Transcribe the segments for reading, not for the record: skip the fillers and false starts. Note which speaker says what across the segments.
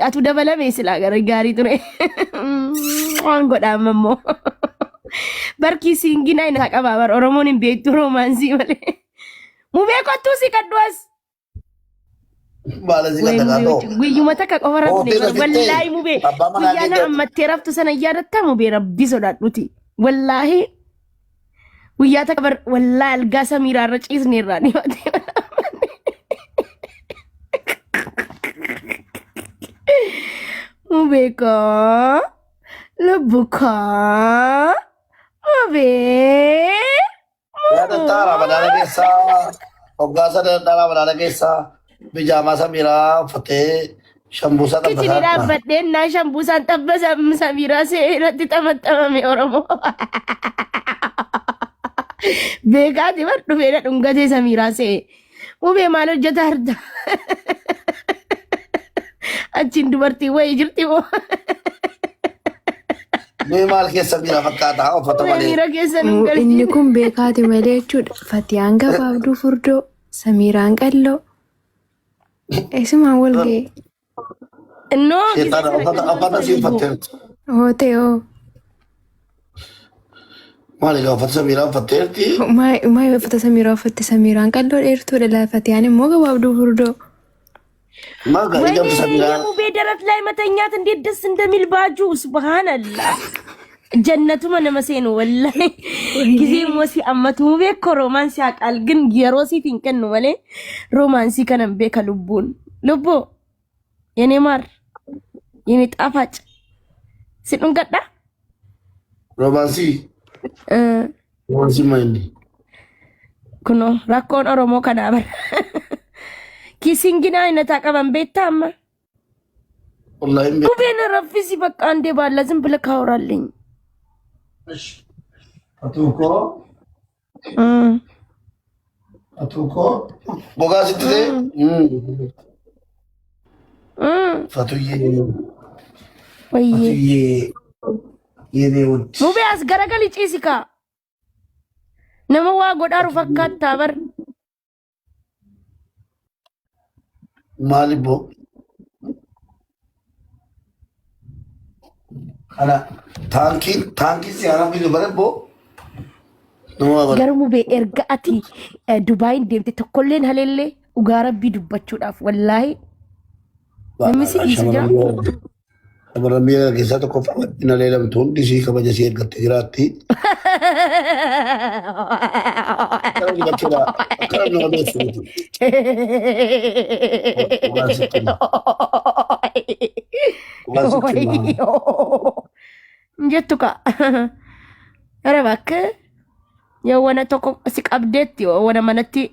Speaker 1: atu dabalame sila gaarii ture. Waan godhaamammoo. Barki singina ina qaba bar Oromoon hin beektu romansii malee. Mubee kottuu si kadduas.
Speaker 2: Baala si kaddatoo.
Speaker 1: Guyyuma takka qofa rafne wallaahi mubee. Guyyaana ammattee raftu sana yaadatta mubee rabbi sodaadhuti. Wallaahi guyyaa takka bar wallaahi algaa Samiraa irra ciisne irraa ni baatee. Mubee koo lubbuka mubee.
Speaker 2: Yaadatta Ramadaan keessaa hoggaasa daldalaa Ramadaan keessaa bijaamaa Samiraa uffatee shambuusaa
Speaker 1: Kichini
Speaker 2: xabbasaa.
Speaker 1: dhaabbadheen naa shambuusaan xabbasa Samiraa seeratti xamaxamame Oromoo. Beekaati bar dhufeedha dhungatee Samiraa see. Mubee maal hojjeta harda? Achiin dubartii wayii jirti moo?
Speaker 2: Mee maal keessa miira fakkaataa uffata malee.
Speaker 1: Miira keessa nu galchi.
Speaker 3: Inni kun beekaati malee jechuudha. Fatiyaan gabaabduu furdoo, Samiraan qalloo. Eessumaan wal ga'e.
Speaker 1: No,
Speaker 2: Seetaan uffata si uffatteerti.
Speaker 3: Hootee hoo.
Speaker 2: Maali egaa uffata Samiraa uffatteerti?
Speaker 3: Maa uffata Samiraa uffatte Samiraan qalloo dheertuudha. Fatiyaan immoo gabaabduu furdoo.
Speaker 2: Maal gaarii gamtu Samiraa?
Speaker 1: mubee darat ላይ መተኛት እንዴት ደስ እንደሚል ባጁ ሱብሃንአላህ ጀነቱማ ነመሴኑ ወላሂ ጊዜ ሞሲ አመቱ ሙቤ እኮ ሮማንስ ያቃል ግን የሮሲ ፊንከን ነው ወለ ሮማንሲ ከነምቤ ከልቡን ልቦ የኔ ማር የኔ ጣፋጭ ሲጡን ገዳ
Speaker 2: ሮማንሲ ማይንዲ
Speaker 1: ኩኖ ራኮን ኦሮሞ ከናበር ኪሲንግና አይነት አቀበን ቤታማ
Speaker 2: ወላሂ
Speaker 1: ሙቤን ረፍሲ በቃ እንዴ ባለ ዝም ብለህ ካወራልኝ
Speaker 2: Atuko boga sitte fatuye
Speaker 1: ወይዬ
Speaker 2: yene wut
Speaker 1: ሙቤ አስገረገል ጪሲካ ነመዋ ጎዳሩ ፈካታ በር
Speaker 2: malibo ana tanki si ana bidu barebo no
Speaker 1: Garuu mubee erga ati Dubaayin deemte tokkolleen haleellee dhugaa rabbii dubbachuudhaaf wallaahi namni si dhiisu jira.
Speaker 2: Abaramia keessa tokko ina leelamtu hundi si kabaja si ergatte jiraatti.
Speaker 1: Jettu ka gara bakka የሆነ tokko si qabdeetti የሆነ manatti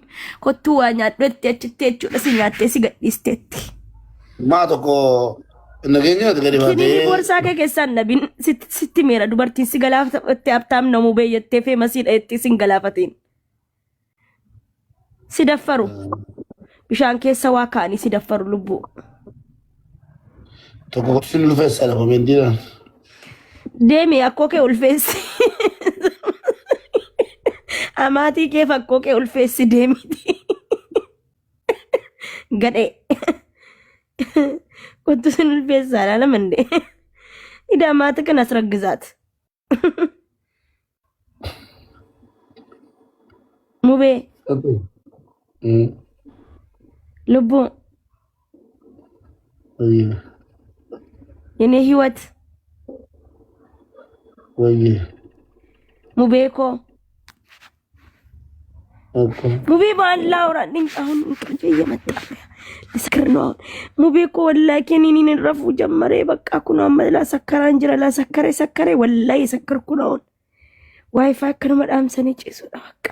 Speaker 1: kottuu waa nyaadhetti achitti jechuudha si nyaattee si gadhiisteetti.
Speaker 2: Maa tokko nageenya gadi baatee.
Speaker 1: Kini boorsaa kee keessaan nabin sitti meera dubartiin si galaafatte abtaam namu beeyyattee feemasiidha jettee si hin galaafatiin. Si daffaru bishaan keessa waa kaanii si daffaru lubbuu.
Speaker 2: Tokko sin ulfeessa lafa mendina.
Speaker 1: Deemi akkoo kee ulfeessi. Amaatii kee fakkoo kee ulfeessi deemiti. Gadhee. Kottu sin ulfeessaa laala mandee. Ida amaatii kan as raggisaat. Mubee. Lubbuu. የኔ ህይወት ሙቤኮ ሙቤ ባላ አውራልኝ አሁን እንቅልፌ እየመጣ ምስክር ነው ሙቤኮ ወላሂ ከኔን ረፉ ጀመረ በቃ ኩኖ አመላ ሰከራ እንጀራ ላሰከረ ሰከረ ወላሂ የሰከርኩ ነው ዋይፋይ ከነ መዳም ሰኔ ጭሱ በቃ